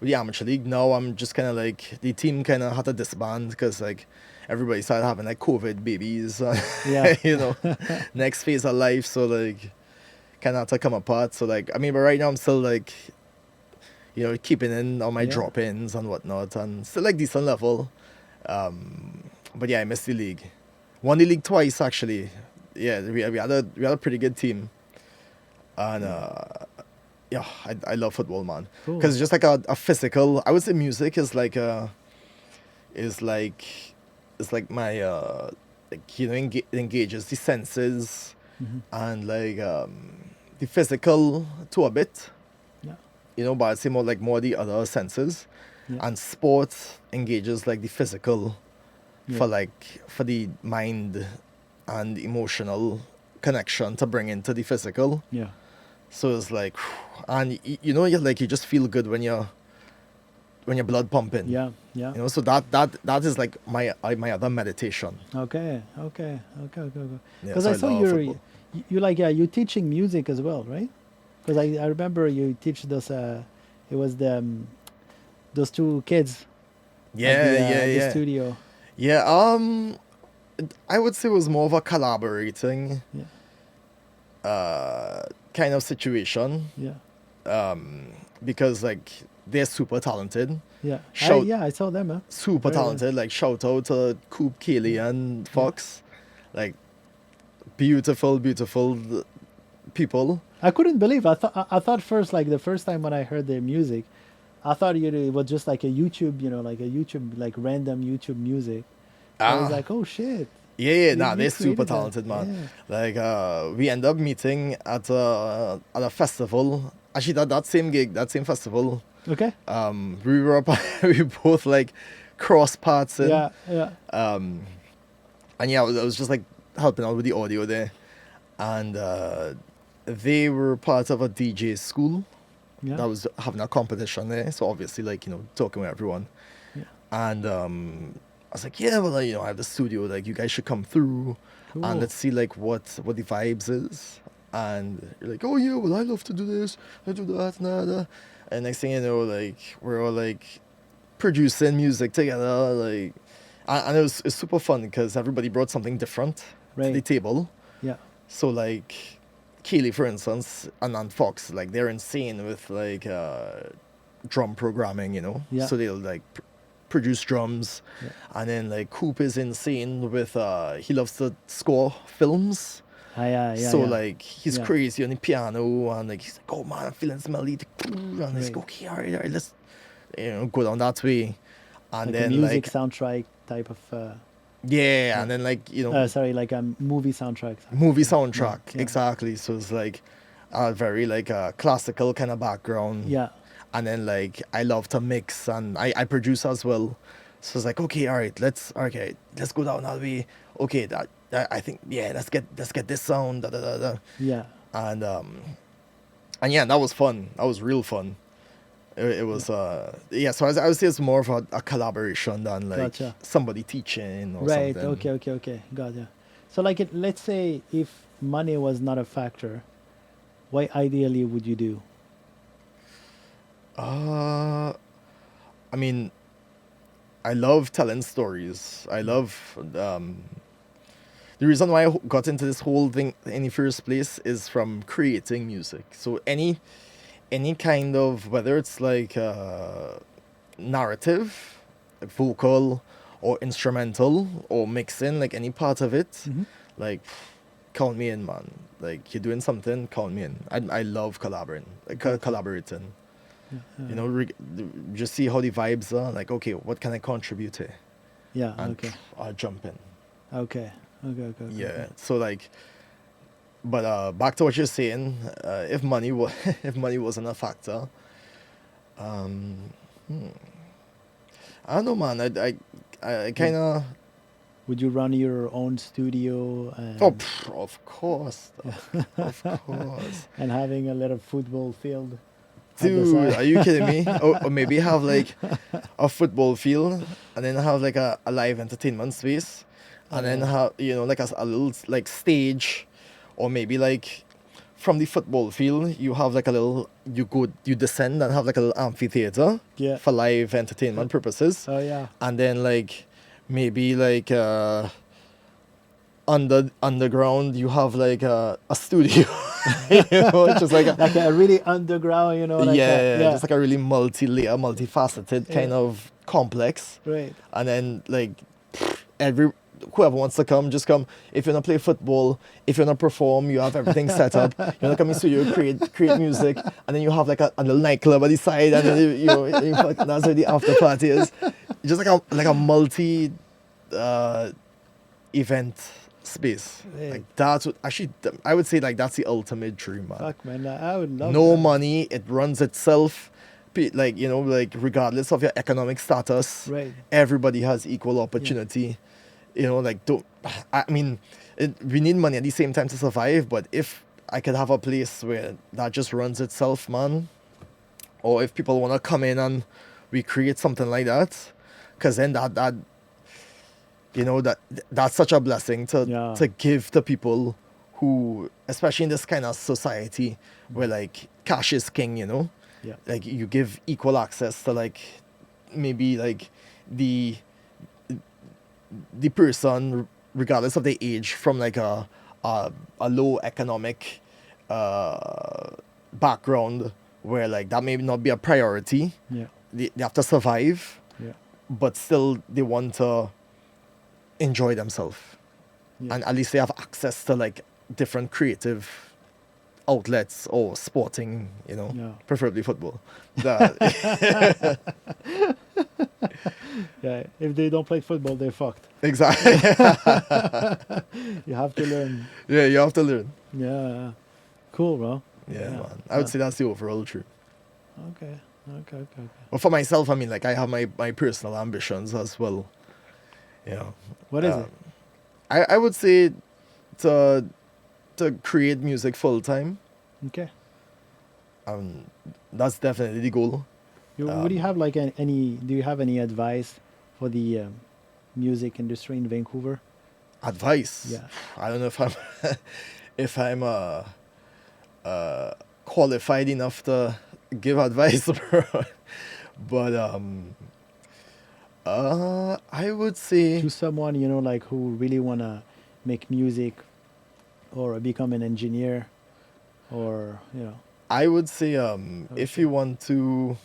with the amateur league. Now I'm just kind of like, the team kind of had to disband because like everybody started having like COVID babies, Yeah. you know, next phase of life. So like kind of had to come apart. So like, I mean, but right now I'm still like, you know, keeping in on my Yeah. drop-ins and whatnot and still like decent level. But yeah, I missed the league. Won the league twice actually. Yeah, we had a pretty good team. And yeah, I love football, man. Cool. Because it's just like a physical. I would say music is like is like it's like my like you know it engages the senses Mhm. and like the physical to a bit. Yeah. You know, but I'd say more the other senses. Yeah. And sports engages like the physical Yeah. for the mind and emotional connection to bring into the physical. Yeah. So it's like, and you know, you just feel good when your blood pumping. Yeah. Yeah. You know, so that is like my other meditation. Okay. Okay. Okay. Okay. Okay. Yeah, Because so I saw love you're football. you like you're teaching music as well, right? Because I remember you teach those it was the those two kids Yeah, at the, yeah, the yeah. studio. Yeah, I would say it was more of a collaborating Yeah. kind of situation. Yeah. Because like they're super talented. Yeah. Shout- Yeah. I saw them. Huh? Super Very nice. talented. Like shout out to Coop, Kaylee and Fox. Like beautiful people. I couldn't believe. I thought first, like the first time when I heard their music, I thought it was just like a YouTube, like a YouTube, like random YouTube music. I was like, oh shit. Yeah, You- nah, you they're super created that. talented, man. Yeah. Like, we end up meeting at a festival. Actually, that same gig, that same festival. Okay. We were up, we both like cross paths in. Yeah. Yeah. And yeah, I was just like helping out with the audio there, and they were part of a DJ school Yeah. that was having a competition there. So obviously, like talking with everyone. Yeah. And I was like, yeah, well, I have the studio. Like, you guys should come through, Cool. and let's see like what the vibes is. And you're like, oh yeah, well, I love to do this, I do that, nada. And next thing you know, like we're all like producing music together, like, and it's super fun because everybody brought something different to the Right. table. Yeah. So like Keely, for instance, and Fox, like they're insane with like drum programming, Yeah. So they'll like produce drums, Yeah. and then like Coop is insane with he loves to score films. Yeah. So yeah. like he's Yeah. crazy on the piano, and like he's like, oh man, I'm feeling smelly, and he's Right. like, okay, all right, let's go down that way, and Like a then music like soundtrack type of. yeah, and then like Sorry, like a movie soundtrack. movie soundtrack, Yeah. exactly. So it's like a very like a classical kind of background. Yeah. And then like I love to mix, and I produce as well. So it's like, okay, all right, let's go down that way. Okay, that I think, yeah, let's get this sound. Da, da, da, da. Yeah. And yeah, that was fun. That was real fun. It was yeah. So I would say it's more of a collaboration than like Gotcha. somebody teaching or Right. something. Okay. Got ya. So like, let's say if money was not a factor, what ideally would you do? I mean, I love telling stories. I love the reason why I got into this whole thing in the first place is from creating music. So any kind of, whether it's like narrative, like vocal or instrumental or mixing, like any part of it, Mm-hmm. like count me in, man. Like you're doing something, count me in. I love collaborating, like collaborating. You know, just see how the vibes are. Like, okay, what can I contribute here? Yeah. And Okay. I'll jump in. Okay. Okay. Yeah. So like, but back to what you're saying. If money was if money wasn't a factor, um, I don't know, man. I kind of. Would you run your own studio and Oh, of course, of course. and having a little football field at the Dude, side? are you kidding me? Or maybe have like a football field and then have like a live entertainment space and then have, you know, like a little like stage, or maybe like from the football field you have like a little, you descend and have like a little amphitheater Yeah. for live entertainment purposes. Oh yeah. And then like maybe like underground you have like a studio. You know, just like Like a really underground, you know, like yeah, yeah. just like a really multi-layer, multifaceted kind Yeah. of complex. Right. And then like whoever wants to come, just come. If you're gonna play football, if you're gonna perform, you have everything set up. You're gonna come in studio, create music, and then you have like a little nightclub at the side, and then that's where the after party is. Just like a multi event space. Right. Like that's what, actually I would say like that's the ultimate dream, man. Fuck man, I would love No that. money, it runs itself. Like, you know, like regardless of your economic status, Right. everybody has equal opportunity. You know, like I mean, we need money at the same time to survive, but if I could have a place where that just runs itself, man, or if people want to come in and we create something like that, because then that you know, that's such a blessing to give to people who, especially in this kind of society where like cash is king, you know. Yeah. Like you give equal access to like maybe like the person regardless of their age from like a low economic background where like that may not be a priority. Yeah. They have to survive, Yeah. but still they want to enjoy themselves. Yeah. And at least they have access to like different creative outlets or sporting, you know, Yeah. preferably football. That, Yeah. If they don't play football, they're fucked. exactly. You have to learn. Yeah, you have to learn. Yeah. Cool, bro. Yeah, man. I would say that's the overall truth. Okay. But for myself, I mean, like I have my personal ambitions as well. You know. What is it? I would say to create music full time. Okay. That's definitely the goal. Would you have like any? Do you have any advice for the music industry in Vancouver? Advice. Yeah. I don't know if I'm if I'm qualified enough to give advice, bro. But I would say To someone, you know, like who really wanna make music, or become an engineer, or you know. I would say if you want to,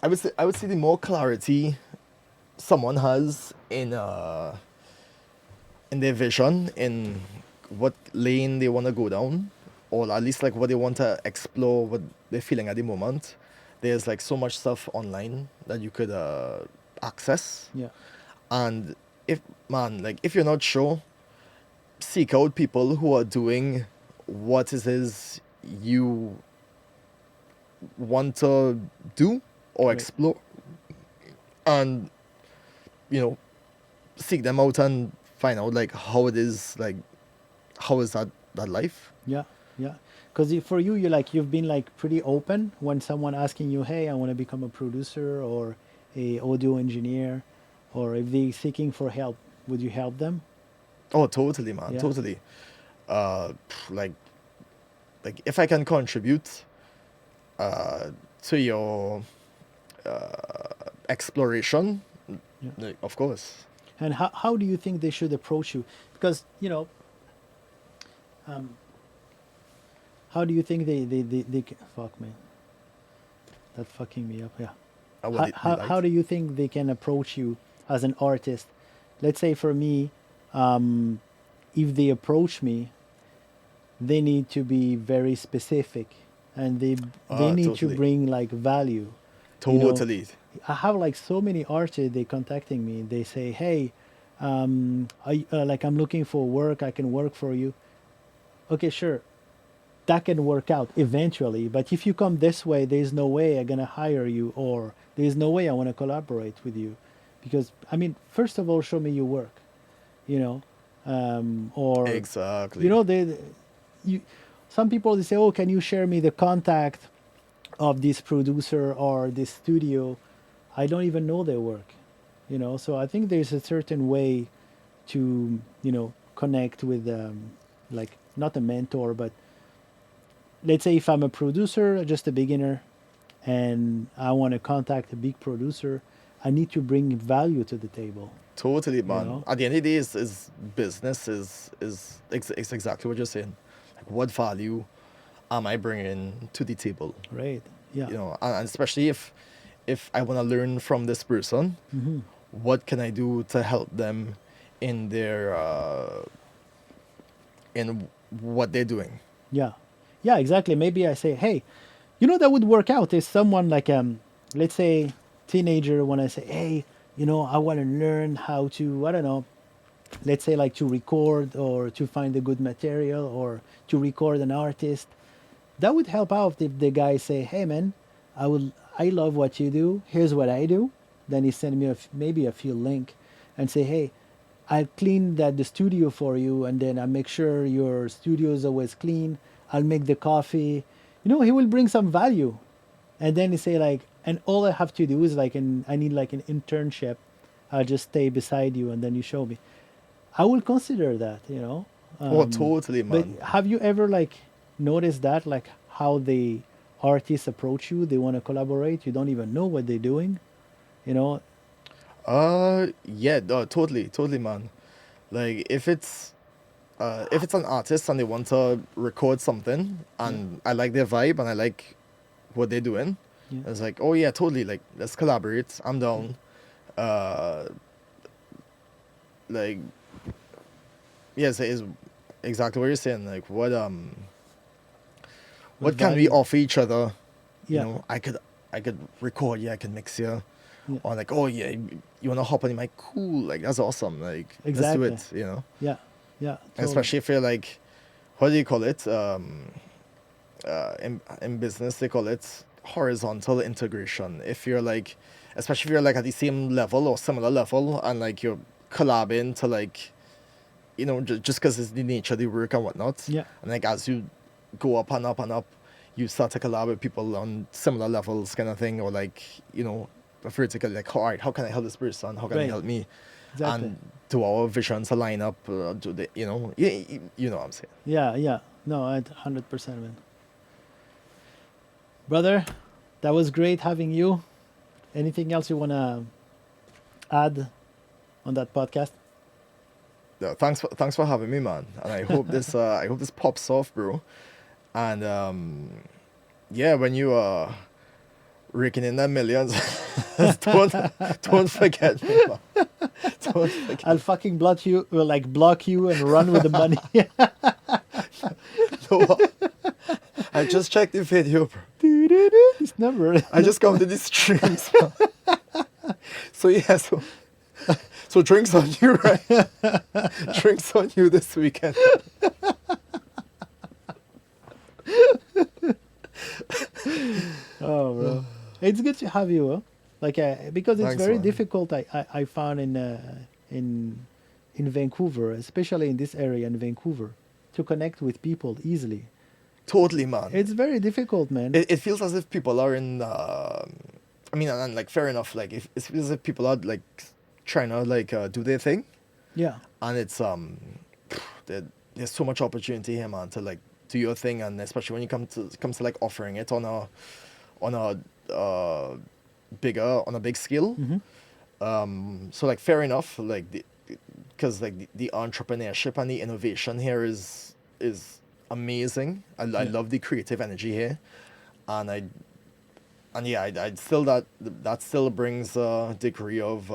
I would say the more clarity someone has in their vision, in what lane they want to go down, or at least like what they want to explore, what they're feeling at the moment. There's like so much stuff online that you could access. Yeah. And if you're not sure, seek out people who are doing what it is you want to do or Right. explore, and you know, seek them out and find out like how it is, like how is that life. Yeah. Because for you, you've been like pretty open when someone asking you, "Hey, I want to become a producer or a audio engineer," or if they seeking for help, would you help them? Oh, totally, man. Yeah. Totally. Like if I can contribute to your exploration, Yeah. like, of course. And how do you think they should approach you? Because, how do you think fuck me, that fucking me up, yeah. What the How light. do you think they can approach you as an artist? Let's say for me, if they approach me, they need to be very specific, and they need to Totally. bring like value. You know, Totally. I have like so many artists. They contacting me. They say, "Hey, I'm looking for work. I can work for you." Okay, sure, that can work out eventually. But if you come this way, there's no way I'm gonna hire you, or there's no way I want to collaborate with you, because I mean, first of all, show me your work, you know, or Exactly. you know, you, some people they say, oh, can you share me the contact of this producer or this studio? I don't even know their work, So I think there's a certain way to, connect with, like not a mentor, but let's say if I'm a producer, just a beginner, and I want to contact a big producer, I need to bring value to the table, Totally, you man. know? At the end of the day, is business is exactly what you're saying. Like, what value am I bringing to the table? Right. Yeah. And especially if I want to learn from this person, Hmm. what can I do to help them in their in what they're doing? Yeah. Yeah, exactly. Maybe I say, hey, that would work out. Is someone like, let's say, teenager, when I say, hey, I want to learn how to, I don't know, let's say like to record or to find a good material or to record an artist. That would help out if the guy say, hey man, I love what you do. Here's what I do. Then he send me maybe a few link and say, hey, I'll clean the studio for you, and then I make sure your studio is always clean. I'll make the coffee. He will bring some value, and then he say like, and all I have to do is like, I need like an internship. I'll just stay beside you, and then you show me. I will consider that. Oh, totally, But man. have you ever like noticed that, like how the artists approach you? They want to collaborate. You don't even know what they're doing. You know? Yeah, no, totally, man. Like, if it's an artist and they want to record something Yeah. and I like their vibe and I like what they're doing, Yeah. it's like, oh yeah, totally. Like, let's collaborate. I'm Yeah. down. Uh, like, yes, it is exactly what you're saying. Like, What what can we value? offer each other? Yeah. I could record. Yeah, I can mix here. Yeah. Or like, oh yeah, you wanna hop on the mic? Cool. Like, that's awesome. Like, let's do Exactly. it. Yeah. Yeah. And Totally. especially if you're like, what do you call it? In business they call it horizontal integration. If you're like, especially if you're like at the same level or similar level, and like you're collabing to like, just because it's the nature of the work and whatnot, Yeah. and like as you go up and up and up, you start to collab with people on similar levels, kind of thing, or like, vertically, like, all right, how can I help this person? How can they Right. help me? Exactly. And do our visions align up? Do they, you know what I'm saying? Yeah. Yeah. No, 100%, man. Brother, that was great having you. Anything else you wanna add on that podcast? Yeah, thanks for having me, man. And I hope this pops off, bro. And yeah, when you raking in the millions, don't don't forget me, man. Don't forget. I'll fucking block you and run with the money. No, I just checked the video, bro. This number. I just counted the streams. So yeah, so drinks on you, right? Drinks on you this weekend. Oh, bro. It's good to have you, huh? Like, because it's Thanks, very man. difficult. I found in in Vancouver, especially in this area in Vancouver, to connect with people easily. Totally, man. It's very difficult, man. It feels as if people are in. I mean, and like fair enough. Like, if it feels as if people are like trying to like do their thing, Yeah, and it's there's so much opportunity here, man, to like do your thing, and especially when you comes to like offering it on a bigger on a big scale. hmm So like fair enough. Like because like the entrepreneurship and the innovation here is amazing. I love the creative energy here, and I'd still that still brings a degree of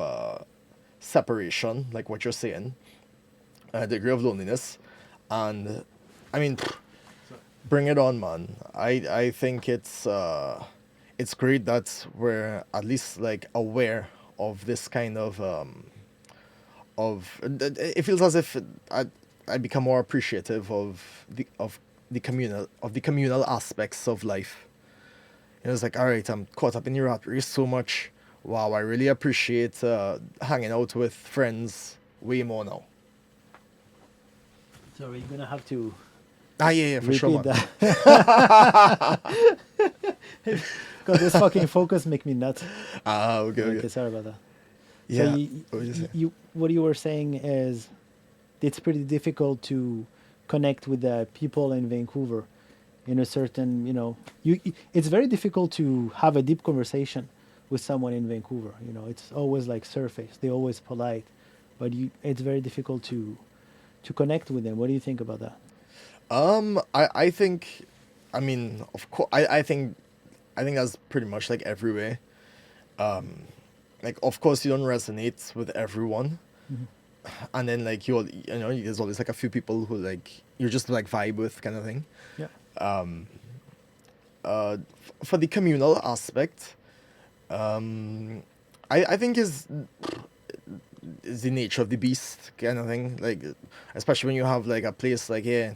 separation, like what you're saying, a degree of loneliness, and I mean, bring it on, man. I think it's great that we're at least like aware of this kind of it feels as if I become more appreciative of the communal aspects of life. You know, it's like, all right, I'm caught up in the rat race so much. Wow, I really appreciate hanging out with friends way more now. So we're gonna have to Yeah, for sure, repeat man. that. Because this fucking focus make me nuts. Okay, Okay, okay. sorry about that. Yeah. So What did you say? what you were saying is it's pretty difficult to connect with the people in Vancouver in a certain, it's very difficult to have a deep conversation with someone in Vancouver. It's always like surface. They're always polite, but it's very difficult to connect with them. What do you think about that? I think, I mean, of course, I think that's pretty much like everywhere. Like, of course, you don't resonate with everyone, and then like there's always like a few people who like you just like vibe with kind of thing. Yeah. For the communal aspect, I think is the nature of the beast kind of thing. Like, especially when you have like a place like here,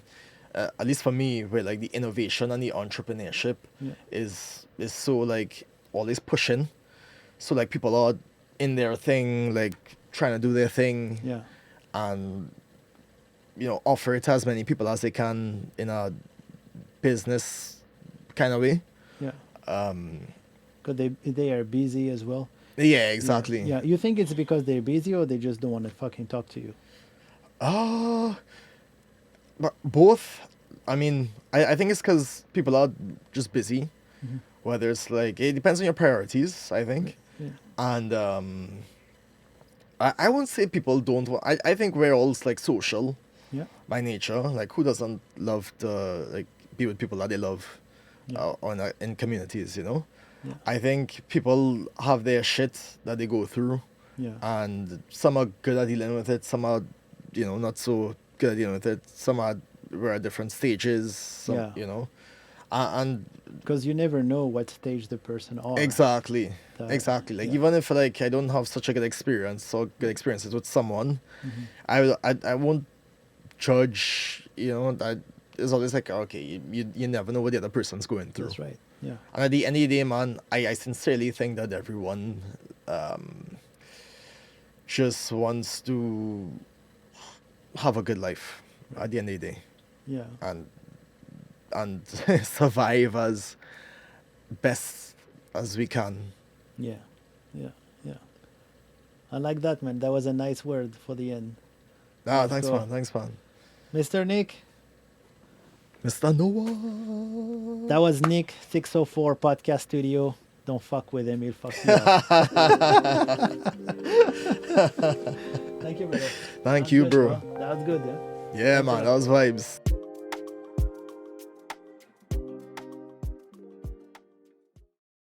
at least for me, where like the innovation and the entrepreneurship is so like always pushing. So like people are in their thing, like trying to do their thing, Yeah. and offer it to as many people as they can in a business kind of way. Yeah. Because they are busy as well. Yeah, exactly. Yeah. You think it's because they're busy or they just don't want to fucking talk to you? But both. I mean, I think it's because people are just busy. Whether it's like, it depends on your priorities, I think. Yeah. And I won't say people don't want. I think we're all like social Yeah. by nature. Like, who doesn't love to like be with people that they love, Yeah. in communities, you know? Yeah. I think people have their shit that they go through, Yeah. and some are good at dealing with it, some are, not so good at dealing with it. Some are we're at different stages, some, Yeah. and Because you never know what stage the person are. exactly, The- exactly. Like, yeah. even if like I don't have such a good experience or good experiences with someone, Mhm. I won't judge. That is always like, okay, you never know what the other person's going through. That's right. Yeah. And at the end of the day, man, I sincerely think that everyone just wants to have a good life at the end of the day, Yeah. and survive as best as we can. Yeah. Yeah. Yeah. I like that, man. That was a nice word for the end. Thanks, go. man. Thanks, man. Mr. Nick, Mr. Noah. that was Nick, 604 Podcast Studio. Don't fuck with him, he'll fuck you up. Thank you, brother. Thank That you, was good, bro. That was good, yeah? Yeah, man. That was vibes.